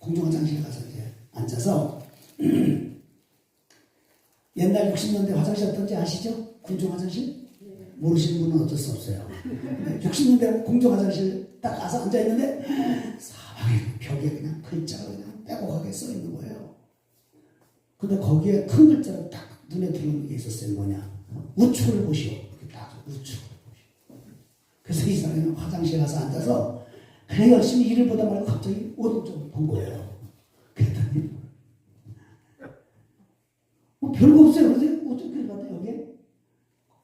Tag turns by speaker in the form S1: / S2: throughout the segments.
S1: 공중화장실에 가서 이제 앉아서 옛날 60년대 화장실 어떤지 아시죠? 공중화장실? 모르시는 분은 어쩔 수 없어요. 60년대 공중화장실 딱 가서 앉아있는데 사방에 벽에 그냥 글자가 그냥 빼곡하게 써있는 거예요. 근데 거기에 큰 글자로 딱 눈에 들어오는 게 있었어요. 뭐냐? 우측을 보시오. 딱 우측을 보시오. 그래서 이 사람이 화장실에 가서 앉아서 그냥 열심히 일을 보다 말고 갑자기 오른쪽을 본 거예요. 그랬더니 뭐 별거 없어요. 그래서 어떻게 봤다 여기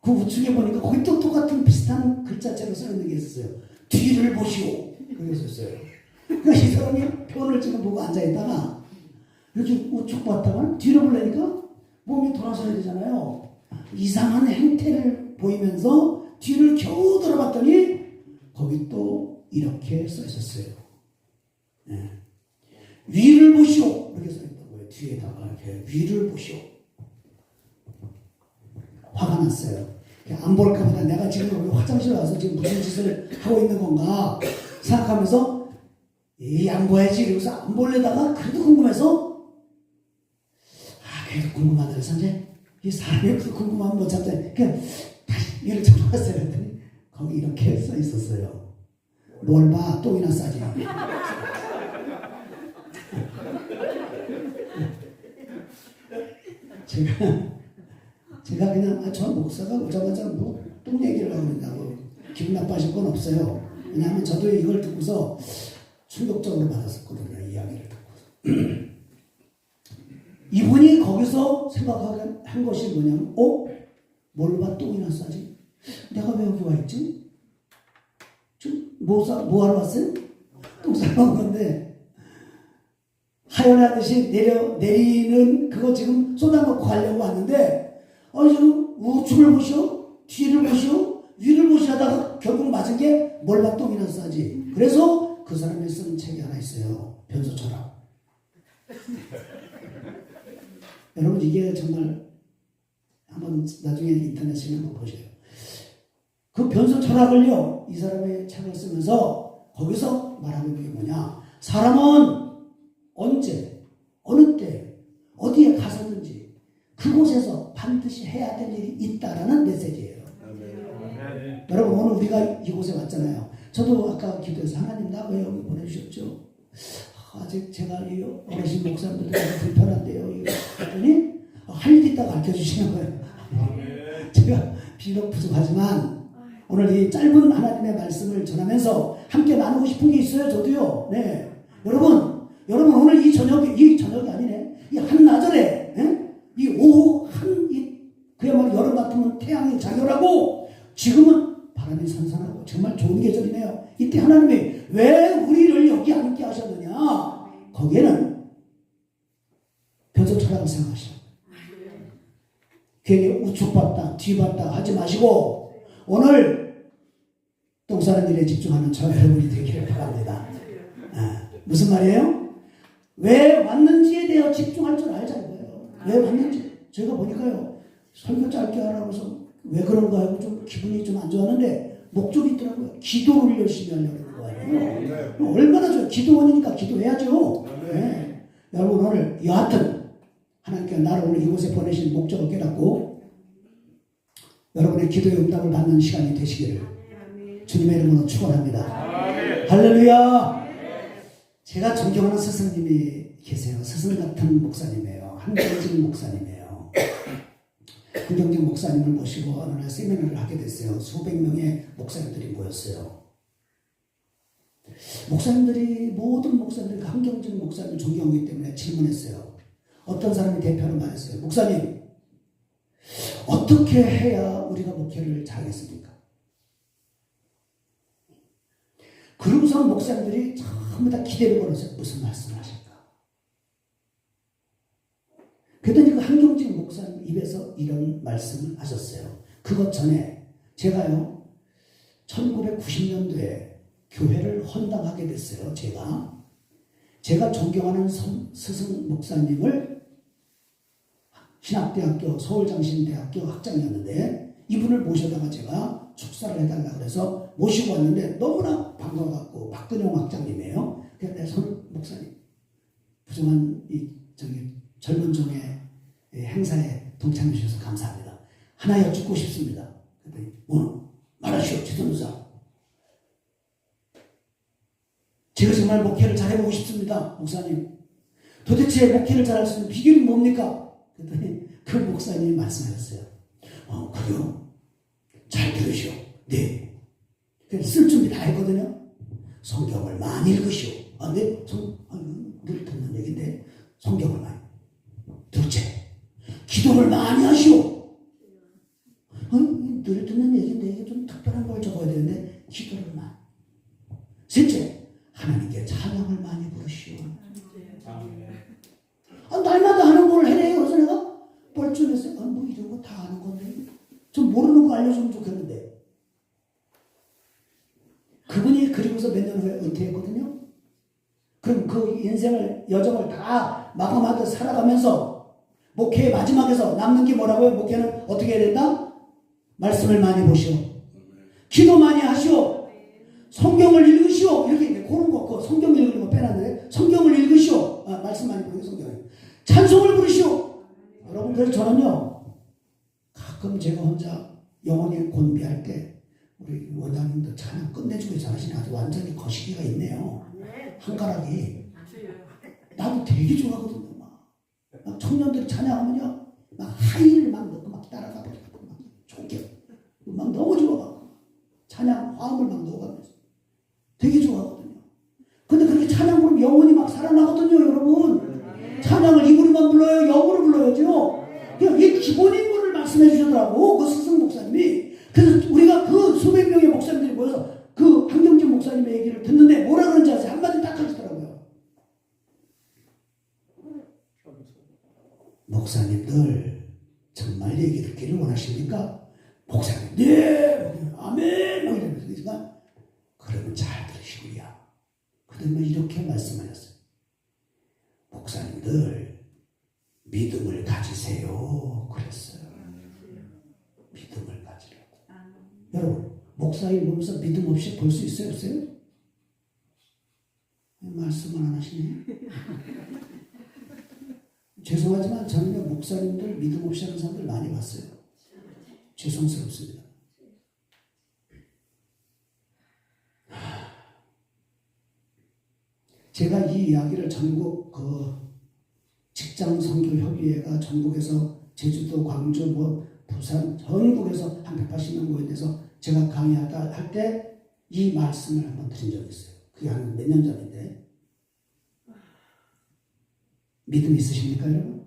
S1: 그 우측에 보니까 거기 또 똑같은 비슷한 글자체로 써있는 게 있었어요. 뒤를 보시오. 그게 있었어요. 그러니까 이 사람이 편을 지금 보고 앉아있다가 이렇게 우측 봤다가 뒤로 보려니까 몸이 돌아서야 되잖아요. 이상한 행태를 보이면서 뒤를 겨우 돌아봤더니 거기 또 이렇게 써있었어요. 네. 위를 보시오. 이렇게 써있던 거예요. 뒤에다가 이렇게 위를 보시오. 화가 났어요. 안 볼까 보다 내가 지금 여기 화장실 와서 지금 무슨 짓을 하고 있는 건가 생각하면서 안 봐야지. 그래서 안 보려다가 그래도 궁금해서 그래도 궁금하다 그래서 이제 이 사람이 그 궁금하면 못 참자. 그냥 다시 위를 쳐봤어요. 그랬더니 거기 이렇게 써 있었어요. 뭘 봐? 똥이나 싸지. 제가 그냥 저 목사가 오자마자 뭐 똥 얘기를 하고 있다고 기분 나빠하실 건 없어요. 왜냐하면 저도 이걸 듣고서 충격적으로 받았었거든요. 이야기를 듣고서. 이분이 거기서 생각한 것이 뭐냐면 뭘 봐 똥이나 싸지? 내가 왜 여기 와 있지? 뭐 하러 왔어요? 똥 싸러 온 건데 하연하듯이 내리는 그거 지금 쏟아놓고 가려고 왔는데 지금 우측을 보시오? 뒤를 보시오? 위를 보시다가 결국 맞은 게 뭘 봐 똥이나 싸지? 그래서 그 사람이 쓴 책이 하나 있어요. 변소 철학. 여러분 이게 정말 한번 나중에 인터넷에 한번 보세요. 그 변소 철학을요, 이 사람의 책을 쓰면서 거기서 말하는 게 뭐냐. 사람은 언제, 어느 때, 어디에 가서든지 그곳에서 반드시 해야 될 일이 있다라는 메시지예요. 여러분 오늘 우리가 이곳에 왔잖아요. 저도 아까 기도해서 하나님 나 왜 여기 보내주셨죠? 아직 제가 이 어르신 목사님들한테 불편한데요. 그랬더니 할 일 있다고 가르쳐주시는 거예요. 제가 비록 부족하지만 오늘 이 짧은 하나님의 말씀을 전하면서 함께 나누고 싶은 게 있어요. 저도요. 네, 여러분 오늘 이 저녁이 아니네. 이 한나절에 이 오후 그야말로 여름 같으면 태양이 장렬하고 지금은 바람이 선선하고 정말 좋은 계절이네요. 이때 하나님이 왜 우리를 여기 앉게 하셨느냐? 거기에는 변소 철학을 생각하시라고. 괜히 우측봤다 뒤봤다 하지 마시고 오늘 똥 싸는 일에 집중하는 저 여러분이 되기를 바랍니다. 무슨 말이에요? 왜 왔는지에 대해 집중할 줄 알자 이거예요. 왜 왔는지. 제가 보니까요, 설교 짧게 하라고 해서 왜 그런가 하고 좀 기분이 좀 안 좋았는데 목적이 있더라고요. 기도를 열심히 하려는 거 아니에요. 얼마나 좋아요. 기도원이니까 기도해야죠. 네. 여러분 오늘 여하튼 하나님께서 나를 오늘 이곳에 보내신 목적을 깨닫고 여러분의 기도의 응답을 받는 시간이 되시기를 주님의 이름으로 축원합니다. 할렐루야. 제가 존경하는 스승님이 계세요. 스승 같은 목사님이에요. 한경진 목사님이에요. 한경진 목사님을 모시고 어느 날 세미나를 하게 됐어요. 수백 명의 목사님들이 모였어요. 모든 목사님들이 한경진 목사님을 존경하기 때문에 질문했어요. 어떤 사람이 대표로 말했어요. 목사님, 어떻게 해야 우리가 목회를 잘하겠습니까? 그러고서 목사님들이 전부 다 기대를 걸어서 무슨 말씀을 하실까? 그랬더니 그 한경진 목사님 입에서 이런 말씀을 하셨어요. 그것 전에 제가요 1990년도에 교회를 헌당하게 됐어요. 제가 존경하는 스승 목사님을 신학대학교 서울장신대학교 학장이었는데 이분을 모셔다가 제가 축사를 해달라고 해서 모시고 왔는데 너무나 반가워갖고 박근영 학장님이에요. 그래서 목사님 부정한 젊은 종의 행사에 동참해 주셔서 감사합니다. 하나 여쭙고 싶습니다. 그랬더니 말하시오 지도무사. 제가 정말 목회를 잘해보고 싶습니다. 목사님. 도대체 목회를 잘할 수 있는 비결이 뭡니까? 그랬더니 그 목사님이 말씀하셨어요. 그래요? 잘 들으시오. 네. 쓸 준비 다 했거든요. 성경을 많이 읽으시오. 네? 늘 듣는 얘기인데 성경을 많이. 둘째, 기도를 많이 하시오. 늘 듣는 얘기인데 이게 좀 특별한 걸 적어야 되는데 기도를 많이. 셋째, 하나님께 찬양을 많이 부르시오. 날마다 하는 걸 해내요. 그래서 내가 뻘쭘했어요. 뭐 이런 거 다 하는 건데 좀 모르는 거 알려주면 좋겠는데. 그분이 그리고서 몇 년 후에 은퇴했거든요. 그럼 그 인생을 여정을 다 마감하듯 살아가면서 목회의 마지막에서 남는 게 뭐라고요? 목회는 어떻게 해야 된다? 말씀을 많이 보시오. 기도 많이 하시오. 성경을 읽으시오. 이렇게 그런 거 성경 읽는 거 빼놨는데 성경을 읽으시오. 말씀 많이 보는 성경을. 찬송을 부르시오. 여러분들 저는요 가끔 제가 혼자 영혼이 곤비할 때 우리 원장님도 찬양 끝내주고 잘하시네. 아주 완전히 거시기가 있네요. 한 가락이. 나도 되게 좋아하거든요. 막 청년들이 찬양하면요 막 하이를 막 넣고 막 따라가 버리고 막 좋게 막 너무 좋아하고 찬양 화음을 막 넣어가면서 되게 좋아하거든요. 근데 그렇게 찬양 부르면 영혼이 막 살아나거든요. 여러분 찬양을 입으로만 불러요? 영으로 불러야죠. 그냥 이 기본인 거를 말씀해 주시더라고 그 스승 목사님이. 그래서 우리가 그 수백 명의 목사님들이 모여서 그 한경진 목사님의 얘기를 듣는데 뭐라 그런지 아세요? 한마디 딱 하시더라고요. 목사님들 정말 얘기 듣기를 원하십니까? 목사님 네 아멘 막 이러면서 그러면 잘 들으시고요. 그러면 이렇게 말씀하셨어요. 목사님들 믿음을 가지세요. 그랬어요. 믿음을 가지라고. 여러분, 목사님 보면서 믿음 없이 볼 수 있어요? 없어요? 말씀을 안 하시네. 죄송하지만 저는 목사님들 믿음 없이 하는 사람들 많이 봤어요. 죄송스럽습니다. 제가 이 이야기를 전국 직장 선교 협의회가 전국에서 제주도, 광주, 부산, 전국에서 한 180명 모여서 제가 강의하다 할 때 이 말씀을 한번 드린 적이 있어요. 그게 한 몇 년 전인데. 믿음 있으십니까, 여러분?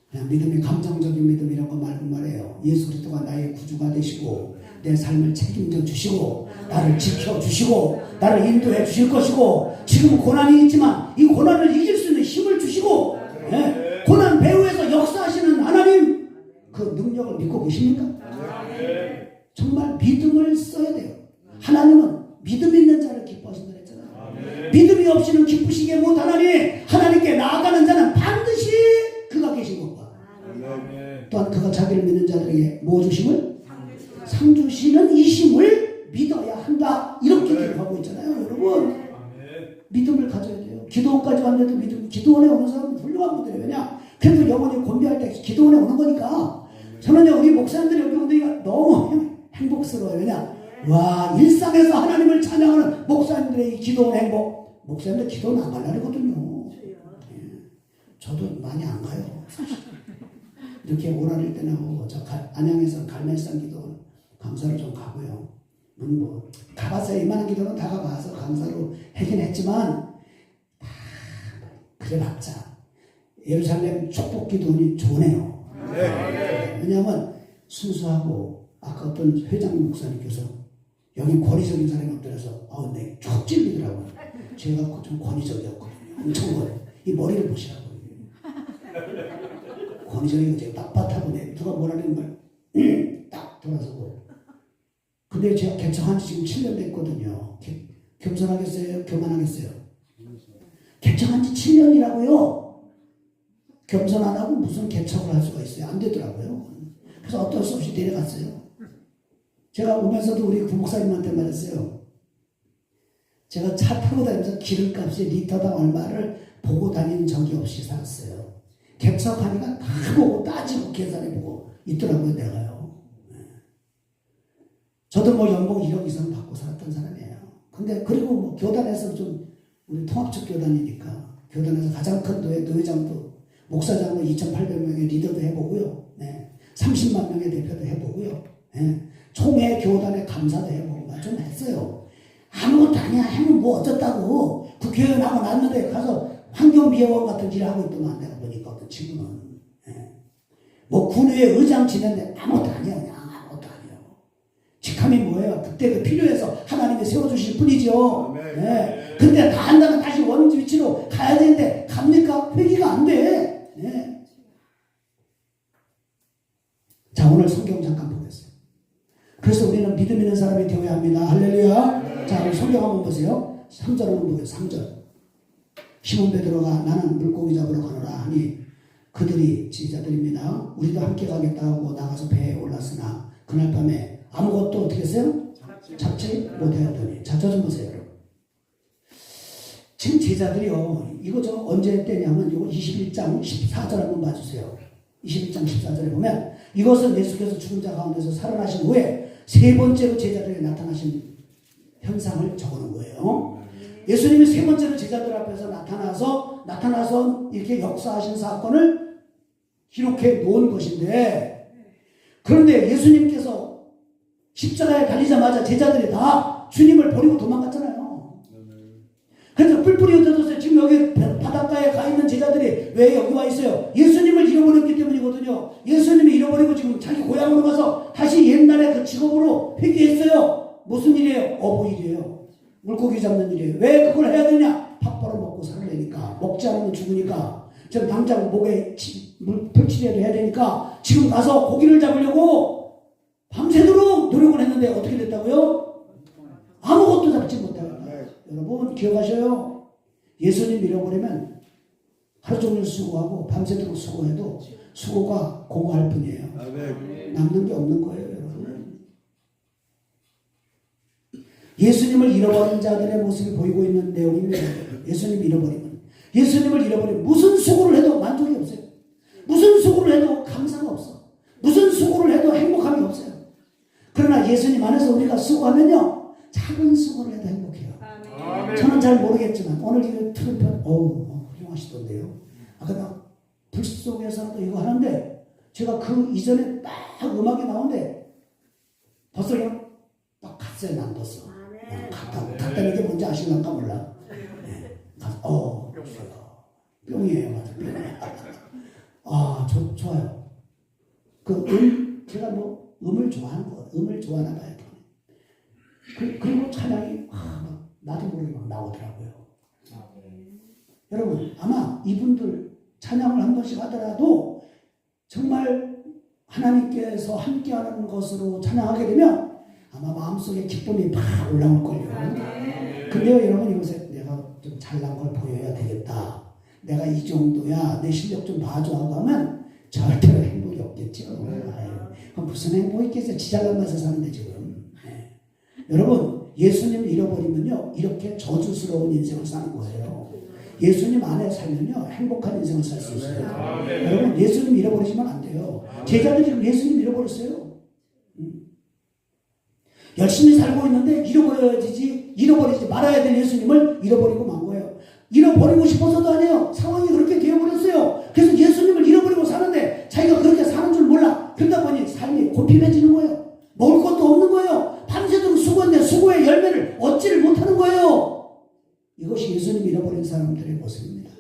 S1: 그냥 믿음이 감정적인 믿음 이런 거 말해요. 예수 그리스도가 나의 구주가 되시고 내 삶을 책임져 주시고 나를 지켜주시고 나를 인도해 주실 것이고 지금 고난이 있지만 이 고난을 이길 수 있는 힘을 주시고 고난 배후에서 역사하시는 하나님 그 능력을 믿고 계십니까? 정말 믿음을 써야 돼요. 하나님은 믿음 있는 자를 기뻐하신다 했잖아요. 믿음이 없이는 기쁘시게 못하나니 하나님께 나아가는 자는 반드시 그가 계신 것과 또한 그가 자기를 믿는 자들에게 뭐 주심을? 상 주시는 이 힘을 믿어야 한다. 이렇게 기록하고 있잖아요. 여러분 믿음을 가져야 돼요. 기도원까지 왔는데도 믿음. 기도원에 오는 사람은 훌륭한 분들이에요. 왜냐? 그래도 영혼이 곤비할 때 기도원에 오는 거니까. 저는요 우리 목사님들이 여기 오니까 너무 행복스러워요. 왜냐? 와, 일상에서 하나님을 찬양하는 목사님들의 이 기도원 행복. 목사님들 기도는 안 가려거든요. 저도 많이 안 가요. 이렇게 오라릴 때나 저 안양에서 갈멜산 기도원 강사로 좀 가고요. 가봤어요. 이만한 기도는 다 가봐서 강사로 하긴 했지만 그래봤자 예루살렘 축복 기도원이 좋네요. 왜냐하면 순수하고 아까 어떤 회장 목사님께서 여기 권위적인 사람이 없더라서 네, 쭉 찔리더라고요. 제가 좀 권위적이었거든요. 엄청 권위. 이 머리를 보시라고. 권위적이고 제가 빳빳하고 누가 뭐라는 말 딱 돌아서고. 근데 제가 개척한 지 지금 7년 됐거든요. 겸손하겠어요? 교만하겠어요? 개척한 지 7년이라고요. 겸손 안 하고 무슨 개척을 할 수가 있어요? 안 되더라고요. 그래서 어쩔 수 없이 내려갔어요. 제가 오면서도 우리 부목사님한테 말했어요. 제가 차 타고 다니면서 기름값이 리터당 얼마를 보고 다니는 적이 없이 살았어요. 개척하니까 다 보고 따지고 계산해보고 있더라고요. 내가요. 저도 연봉 1억 이상 받고 살았던 사람이에요. 근데 그리고 교단에서 좀 우리 통합적 교단이니까 교단에서 가장 큰 노회장도 목사장으로 2,800명의 리더도 해보고요. 30만 명의 대표도 해보고요. 총회 교단의 감사도 해보고 좀 했어요. 아무것도 아니야. 하면 뭐 어쩌다고. 국회의원하고 났는데 가서 환경미화원 같은 일을 하고 있더만 내가 보니까 어떤 친구는. 군의회 의장 지냈는데 아무것도 아니야. 그냥 아무것도 아니에요. 직함이 뭐예요? 그때 필요해서 하나님이 세워주실 뿐이죠. 근데 다 한다면 다시 원지 위치로 가야 되는데 갑니까? 회귀가 안 돼. 자, 오늘 성경 잠깐 보겠어요. 그래서 우리는 믿음 있는 사람이 되어야 합니다. 할렐루야. 자, 우리 성경 한번 보세요. 3절 한번 보세요. 3절. 시몬 베드로가 나는 물고기 잡으러 가노라 하니 그들이 제자들입니다. 우리도 함께 가겠다 하고 나가서 배에 올랐으나 그날 밤에 아무것도 어떻게 했어요? 잡지 못하였더니. 자, 저 좀 보세요. 지금 제자들이요. 이거 저 언제 때냐면 이거 21장 14절 한번 봐주세요. 21장 14절에 보면 이것은 예수께서 죽은 자 가운데서 살아나신 후에 세 번째로 제자들에게 나타나신 현상을 적어놓은 거예요. 예수님이 세 번째로 제자들 앞에서 나타나서 이렇게 역사하신 사건을 기록해 놓은 것인데, 그런데 예수님께서 십자가에 달리자마자 제자들이 다 주님을 버리고 도망갔잖아요. 그래서 뿔뿔이 흩어졌어요. 지금 여기 바닷가에 가 있는 제자들이 왜 여기 와 있어요? 예수님을 잃어버렸기 때문이거든요. 예수님이 잃어버리고 지금 자기 고향으로 가서 다시 옛날에 그 직업으로 회귀했어요. 무슨 일이에요? 어부일이에요. 물고기 잡는 일이에요. 왜 그걸 해야 되냐? 밥 벌어먹고 살려니까. 먹지 않으면 죽으니까. 지금 당장 목에 풀칠이라도 해야 되니까 지금 가서 고기를 잡으려고 밤새도록 노력을 했는데 어떻게 됐다고요? 아무것도 잡지 못하였다. 여러분 기억하셔요. 예수님 잃어버리면 하루 종일 수고하고 밤새도록 수고해도 수고가 공허할 뿐이에요. 남는 게 없는 거예요, 여러분. 예수님을 잃어버린 자들의 모습이 보이고 있는 내용입니다. 예수님 예수님을 잃어버리면 무슨 수고를 해도 만족이 없어요. 무슨 수고를 해도 감사가 없어. 무슨 수고를 해도 행복함이 없어요. 그러나 예수님 안에서 우리가 수고하면요, 작은 수고를 해도 행복해요. 저는 잘 모르겠지만 오늘 이거 틀은 훌륭하시던데요. 아까 나 불 속에서도 이거 하는데 제가 그 이전에 딱 음악이 나오는데 벌써 그냥 딱 갔어요. 난 벌써 갔다는 게 뭔지 아실란가 몰라. 네. 뿅이에요. 맞아, 뿅이에요. 좋아요. 제가 음을 좋아하는 거, 음을 좋아하나 봐요. 그리고 찬양이 나도 모르게 막 나오더라고요. 여러분, 아마 이분들 찬양을 한 번씩 하더라도 정말 하나님께서 함께하는 것으로 찬양하게 되면 아마 마음속에 기쁨이 막 올라올걸요. 근데요, 여러분, 이곳에 내가 좀 잘난 걸 보여야 되겠다. 내가 이 정도야, 내 실력 좀 봐줘 하고 하면 절대로 행복이 없겠죠. 그럼 무슨 행복이 있겠어요? 지잘난 맛에 사는데 지금. 여러분, 예수님 잃어버리면요, 이렇게 저주스러운 인생을 사는 거예요. 예수님 안에 살면요, 행복한 인생을 살 수 있어요. 여러분, 예수님 잃어버리시면 안 돼요. 제자들이 지금 예수님 잃어버렸어요. 열심히 살고 있는데 잃어버리지 말아야 될 예수님을 잃어버리고 만 거예요. 잃어버리고 싶어서도 아니에요. 상황이 그렇게 되어버렸어요. 그래서 예수님을 잃어버리고 사는데 자기가 그렇게 사는 줄 몰라. 그러다 보니 삶이 고피해지는 거예요. 먹을 것도 없는 거예요. 밤새도록 수고했는데 수고의 열매를 얻지를 못하는 거예요. 이것이 예수님 잃어버린 사람들의 모습입니다.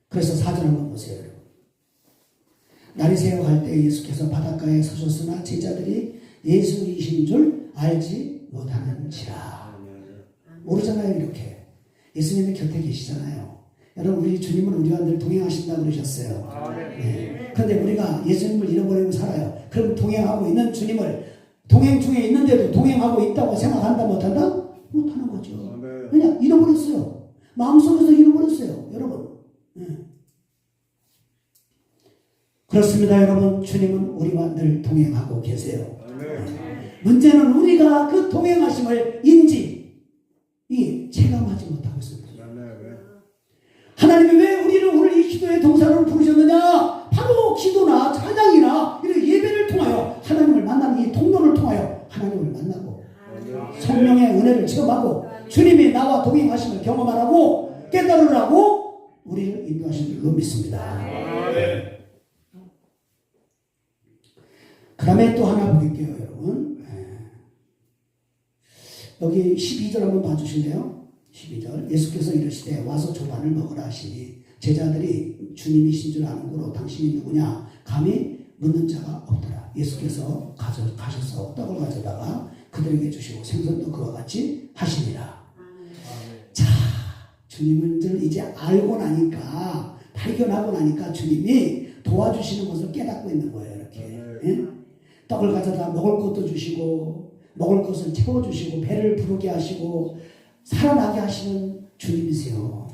S1: 그래서 4절 한번 보세요. 여러분. 날이 새어갈 때 예수께서 바닷가에 서셨으나 제자들이 예수이신 줄 알지 못하는지라. 모르잖아요. 이렇게 예수님이 곁에 계시잖아요. 여러분, 우리 주님은 우리와 늘 동행하신다고 그러셨어요. 그런데 우리가 예수님을 잃어버리고 살아요. 그럼 동행하고 있는 주님을 동행 중에 있는데도 동행하고 있다고 생각한다 못한다? 못하는 거죠. 왜냐? 잃어버렸어요. 마음속에서 잃어버렸어요. 여러분. 그렇습니다. 여러분, 주님은 우리와 늘 동행하고 계세요. 문제는 우리가 그 동행하심을 체감하지 못하고 있습니다. 하나님이 왜 우리를 오늘 이 기도의 동사로 부르셨느냐? 바로 기도나 찬양이나 이런 예배를 통하여 하나님을 만나는 이 통로를 통하여 하나님을 만나고 성령의 은혜를 체험하고 주님이 나와 동행하심을 경험하라고 깨달으라고 우리를 인도하신 줄로 믿습니다. 그 다음에 또 하나 보릴게요, 여러분. 여기 12절 한번 봐주실래요? 12절. 예수께서 이르시되 와서 조반을 먹으라 하시니 제자들이 주님이신 줄 아는 고로 당신이 누구냐 감히 묻는 자가 없더라. 예수께서 가셔서 떡을 가져다가 그들에게 주시고 생선도 그와 같이 하시니라. 자, 주님을 이제 알고 나니까, 발견하고 나니까 주님이 도와주시는 것을 깨닫고 있는 거예요. 이렇게 떡을 가져다 먹을 것도 주시고 먹을 것을 채워주시고 배를 부르게 하시고 살아나게 하시는 주님이세요.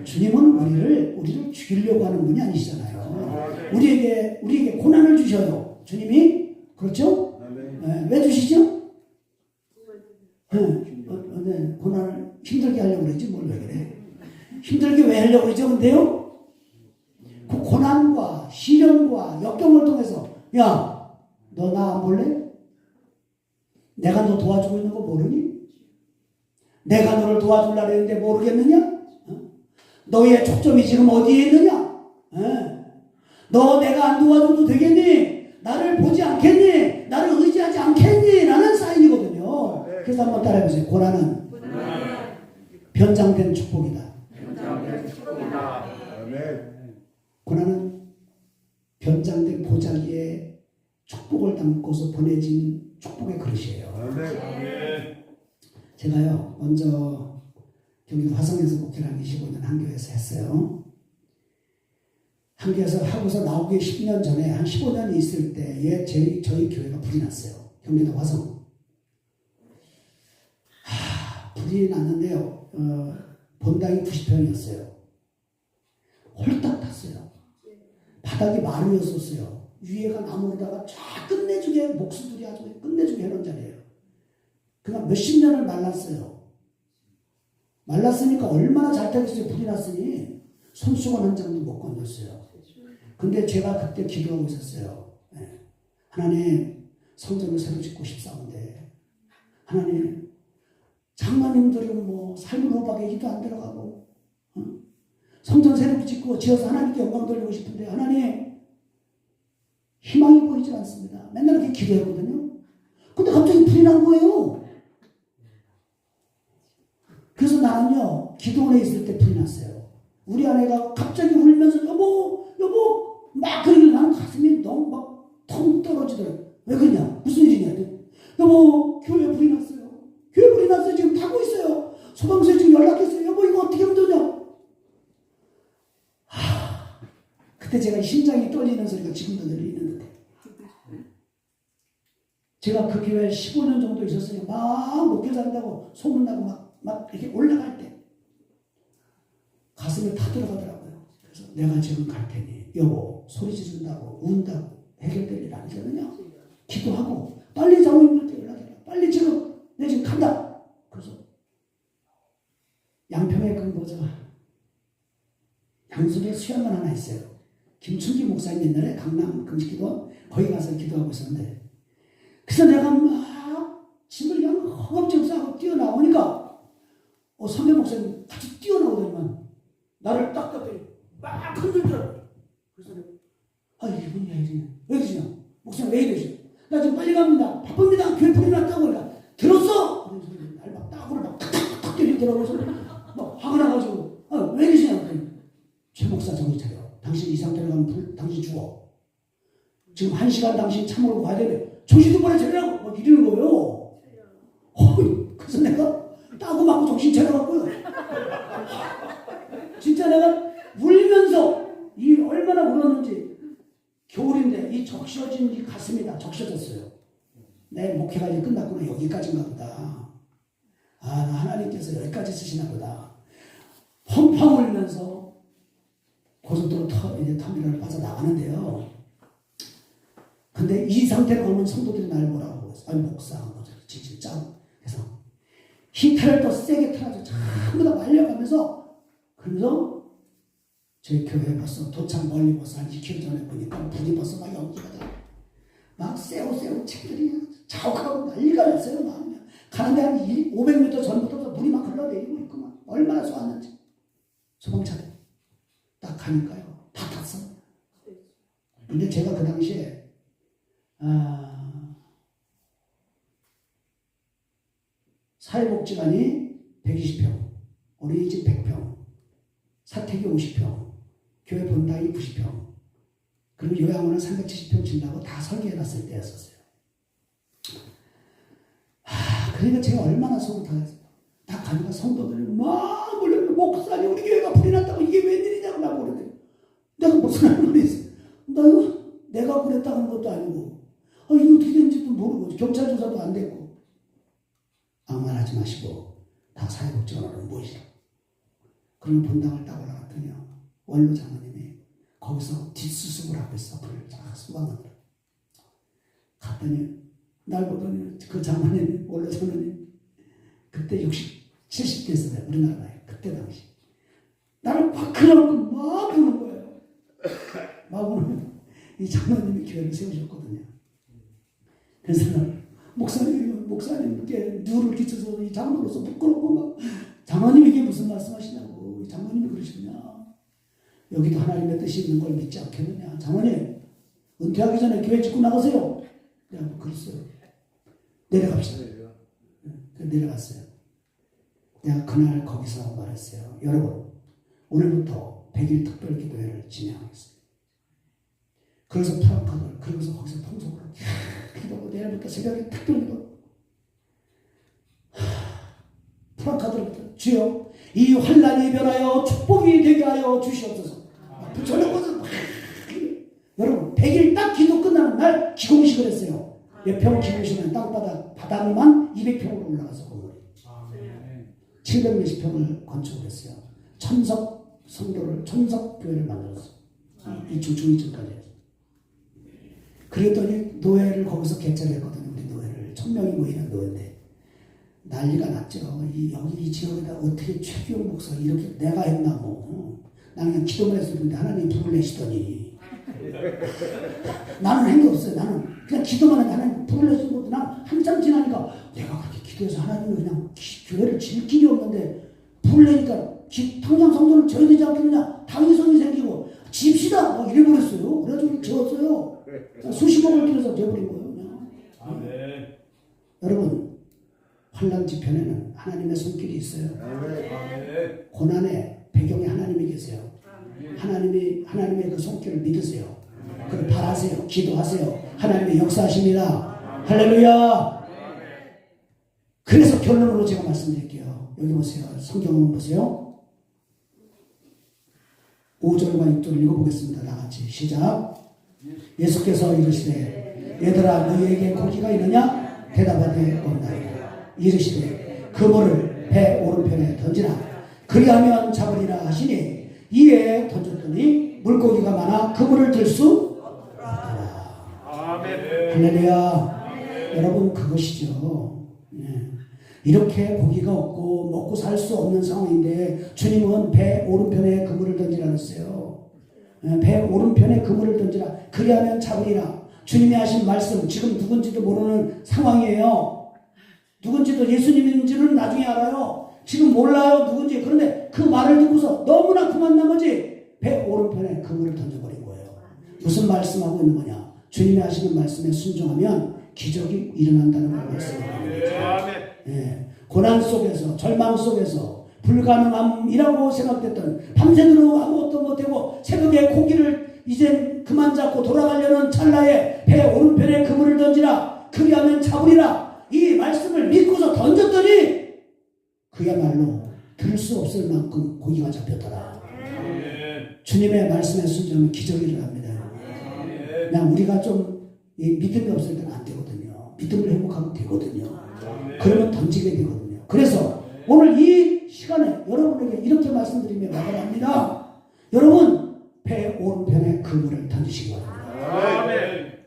S1: 주님은 우리를 죽이려고 하는 분이 아니시잖아요. 우리에게 고난을 주셔요. 주님이. 그렇죠? 왜 주시죠? 고난을 힘들게 하려고 그러지 뭘 왜 그래? 힘들게 왜 하려고 그러죠? 근데요, 그 고난과 시련과 역경을 통해서 야, 너 나 안 볼래? 내가 너 도와주고 있는 거 모르니? 내가 너를 도와주려고 했는데 모르겠느냐? 너의 초점이 지금 어디에 있느냐? 너 내가 안 도와줘도 되겠니? 나를 보지 않겠니? 나를 의지하지 않겠니? 라는 사인이거든요. 그래서 한번 따라해보세요. 고난은 변장된 축복이다. 고난은 변장된 보자기에 축복을 담고서 보내진 축복의 그릇이에요. 제가요, 먼저 경기도 화성에서 목회를 한 25년 한교에서 했어요. 한교에서 하고서 나오기 10년 전에 한 15년이 있을 때에 저희 교회가 불이 났어요. 경기도 화성. 불이 불이 났는데요. 본당이 90평이었어요. 홀딱 탔어요. 바닥이 마루였었어요. 위에가 나무로다가 쫙 끝내주게 목수들이 아주 끝내주게 해놓은 자리예요. 그냥 몇십 년을 말랐어요. 말랐으니까 얼마나 잘 타겠어요. 불이 났으니 손수건 한 장도 못 건졌어요. 근데 제가 그때 기도하고 있었어요. 하나님, 성전을 새로 짓고 싶사온데 하나님, 장로님들은 뭐 삶을 호박에 기도 안 들어가고 성전 새로 짓고 지어서 하나님께 영광 돌리고 싶은데 하나님, 희망이 보이지 않습니다. 맨날 이렇게 기도했거든요. 근데 갑자기 불이 난 거예요. 그래서 나는요, 기도원에 있을 때 불이 났어요. 우리 아내가 갑자기 울면서 여보 막 그러길래 나는 가슴이 너무 막 텅 떨어지더라고요. 왜 그러냐? 무슨 일이냐? 여보, 교회 불이 났어요. 교회 불이 났어요. 지금 타고 있어요. 소방서에 지금 연락했어요. 여보, 이거 어떻게 하면 되냐? 그때 제가 심장이 떨리는 소리가 지금도 들리는데, 제가 그 교회에 15년 정도 있었어요. 막 목회 잘한다고 소문나고 막 이렇게 올라갈 때 가슴에 타 들어가더라고요. 그래서 내가 지금 갈 테니 여보, 소리 지른다고 운다고 해결될 일 아니잖아요. 기도하고 빨리 장로님한테 연락해라. 빨리 지금 내 지금 간다. 그래서 양평에 그 뭐죠, 양순에 수양관 하나 있어요. 김춘기 목사님 옛날에 강남 금식기도 거기 가서 기도하고 있었는데, 그래서 내가 막 짐을 그냥 허겁지겁 싸고 뛰어나오니까 선배 목사님 같이 뛰어나오더니만 나를 딱 잡더니 막 흔들더라고요. 그래서 내가 이분이 왜 이러시냐? 목사님 왜 이러시냐? 나 지금 빨리 갑니다. 바쁩니다. 교회 불이 났다고. 내가 들었어? 그래서 날 막 따구를 막 탁탁탁 때리더라고요. 그래서 막 화가 나가지고 왜 이러시냐? 그랬더니 최 목사 정신 차려. 당신 이 상태로 가면 당신 죽어. 지금 1시간 당신 차 몰고 가야 되네. 정신 똑바로 차리라고 막 이러는 거예요. 그래서 내가 따고 맞고 정신 차려갖고요. 진짜 내가 울면서 이 얼마나 울었는지, 겨울인데 이 적셔진 이 가슴이 다 적셔졌어요. 내 목회가 이제 끝났구나. 여기까지인가 보다. 나 하나님께서 여기까지 쓰시나 보다. 펑펑 울면서 고속도로 이제 터미널을 빠져나가는데요. 근데 이 상태로 가면 성도들이 날 뭐라고 그랬어요. 목사, 질질 짜고. 그래서 히터를 더 세게 틀어서 전부 다 말려가면서, 그러면서 저희 교회 벌써 도착 멀리 벌써 한 2km 전에 보니까 불이 벌써 막 연기가 돼. 막 새우 책들이 자욱하고 난리가 났어요. 막 가는데 한 500m 전부터 물이 막 흘러내리고 있구만. 얼마나 쏘았는지. 소방차들 딱 가니까요, 다 탔어. 근데 제가 그 당시에 사회복지관이 120평, 어린이집 100평, 사택이 50평, 교회 본당이 90평, 그리고 요양원을 370평 진다고 다 설계해놨을 때였었어요. 그러니까 제가 얼마나 속을 타겠어요. 딱 가니까 성도들이 막 몰려, 목사님 우리 교회가 불이 났다고 이게 웬일이냐고 나보고 그러더니, 내가 무슨 말을 했어요. 내가 그랬다는 것도 아니고, 이거 어떻게 된지도 모르고, 경찰 조사도 안 됐고. 아무 말 하지 마시고 다 사회복지관으로 모이시라. 그러면 본당을 딱 올라갔더니요, 원로 장로님이 거기서 뒷수습을 하고 있어. 불을 쫙 쏘아놓더라. 갔더니 날 보더니 그 장로님, 원로 장로님 그때 70대였어요. 우리나라 나이 그때 당시. 나를 꽉 끌어안고 막 우는 거예요. 막 우는. 이 장로님이 교회를 세우셨거든요. 그래서 목사님께 누를 끼쳐서 이 장로로서 부끄럽고 막, 장로님 이게 무슨 말씀하시냐고. 이 장로님이 그러시냐. 여기도 하나님의 뜻이 있는 걸 믿지 않겠느냐. 장로님 은퇴하기 전에 교회 짓고 나가세요. 내가 그랬어요. 내려갑시다. 내려갔어요. 내가 그날 거기서 말했어요. 여러분, 오늘부터 100일 특별기도회를 진행하겠습니다. 그래서 프랑카드를, 그러면서 거기서 통속으로 기도하고, 내일부터 새벽에 특별기도. 프랑카드를 주여, 이 환난이 변하여 축복이 되게 하여 주시옵소서. 붙여놓고서 여러분, 100일 딱 기도 끝나는 날 기공식을 했어요. 몇 평 기공식은 땅바닥 바닥만 200평으로 올라가서 건물이. 700몇십 평을 건축을 했어요. 천석 성도를, 천석 교회를 만들었어요. 이 중이층까지 해서. 그랬더니 노예를 거기서 개설했거든요. 우리 노예를. 1000명이 모이는 노예인데 난리가 났죠. 여기 이 지역에다 어떻게 최규영 목사 이렇게 내가 했나 뭐. 나는 그냥 기도만 했었는데 하나님 불을 내시더니 나는 한 게 없어요. 나는 그냥 기도만 했는데 하나님 불을 내시고 난 한참 지나니까 내가 그렇게 기도해서 하나님을 그냥 교회를 질 길이 없는데 불을 내니까 당장 성전을 져야 되지 않겠느냐. 당위성이 생기고 집시다 막 이래버렸어요. 그래가지고 지었어요. 수십억을 들여서 지어버린 거예요. 그냥.
S2: 아멘.
S1: 여러분 환난 뒤편에는 하나님의 손길이 있어요.
S2: 아멘.
S1: 고난의 배경에 하나님이 계세요. 하나님의 그 손길을 믿으세요. 그걸 바라세요. 기도하세요. 하나님의 역사하십니다. 할렐루야. 그래서 결론으로 제가 말씀드릴게요. 여기 보세요. 성경을 보세요. 5절과 6절을 읽어보겠습니다. 다 같이 시작. 예수께서 이르시되 얘들아 너희에게 고기가 있느냐? 대답하되 없나이다. 이르시되 그물을 배 오른편에 던지라. 그리하면 잡으리라 하시니 이에 던졌더니 물고기가 많아 그물을 들 수 없더라.
S2: 아멘.
S1: 할렐루야. 여러분 그것이죠. 이렇게 고기가 없고 먹고 살 수 없는 상황인데 주님은 배 오른편에 그물을 던지라 했어요. 배 오른편에 그물을 던지라. 그리하면 잡으리라. 주님이 하신 말씀 지금 누군지도 모르는 상황이에요. 누군지도 예수님인지는 나중에 알아요. 지금 몰라요 누군지. 그런데 그 말을 듣고서 너무나 그만 나머지 배 오른편에 그물을 던져버린 거예요. 무슨 말씀하고 있는 거냐. 주님이 하시는 말씀에 순종하면 기적이 일어난다는 걸 말씀하고 있는 거죠. 예, 고난 속에서 절망 속에서 불가능함이라고 생각됐던 밤새도록 아무것도 못하고 새벽에 고기를 이젠 그만 잡고 돌아가려는 찰나에 배 오른편에 그물을 던지라. 그리하면 잡으리라. 이 말씀을 믿고서 던졌더니 그야말로 들 수 없을 만큼 고기가 잡혔더라. 주님의 말씀에 순종하면 기적이 일어납니다. 그냥 우리가 좀 믿음이 없을 때는 안 되거든요. 믿음을 회복하면 되거든요. 그러면 던지게 되거든요. 그래서 오늘 이 시간에 여러분에게 이렇게 말씀드리며 나가랍니다. 여러분 배 오른편에 그물을 던지시기 바랍니다.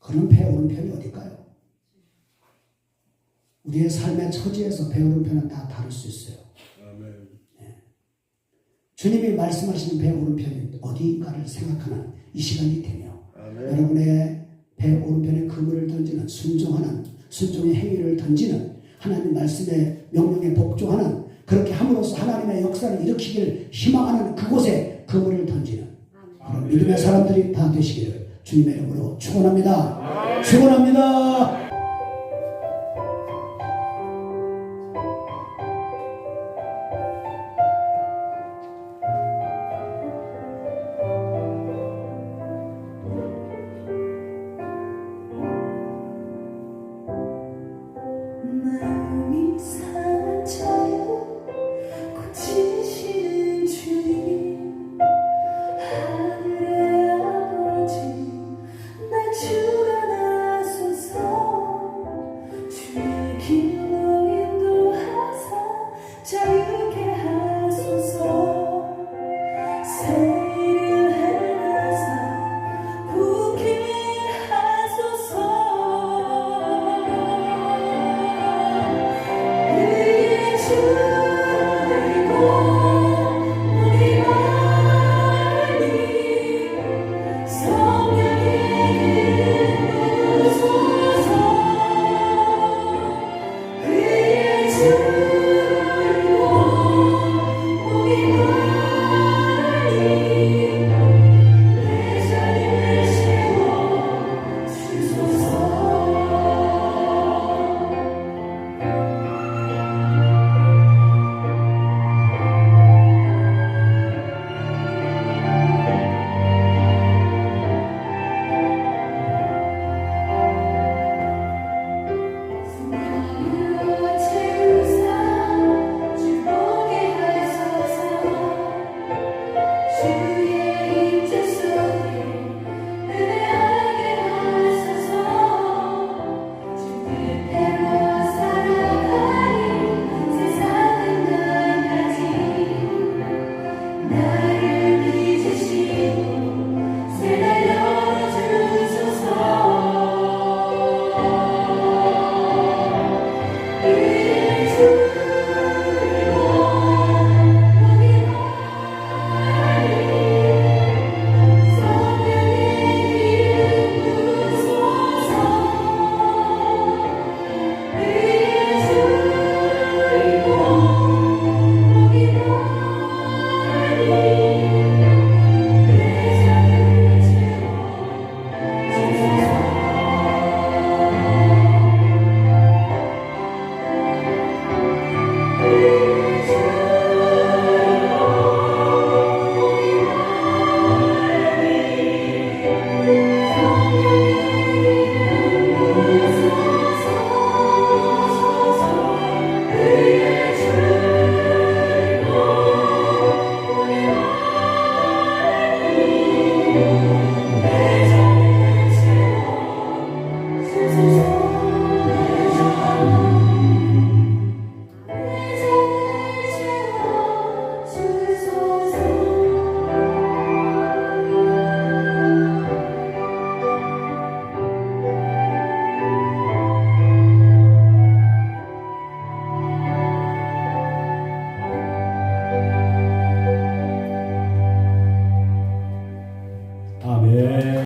S1: 그런 배 오른편이 어딜까요? 우리의 삶의 처지에서 배 오른편은 다 다를 수 있어요. 네. 주님이 말씀하시는 배 오른편이 어디인가를 생각하는 이 시간이 되며 여러분의 배 오른편에 그물을 던지는 순종의 행위를 던지는 하나님 말씀의 명령에 복종하는 그렇게 함으로써 하나님의 역사를 일으키기를 희망하는 그곳에 그물을 던지는 그런 믿음의 사람들이 다 되시기를 주님의 이름으로 축원합니다. 축원합니다.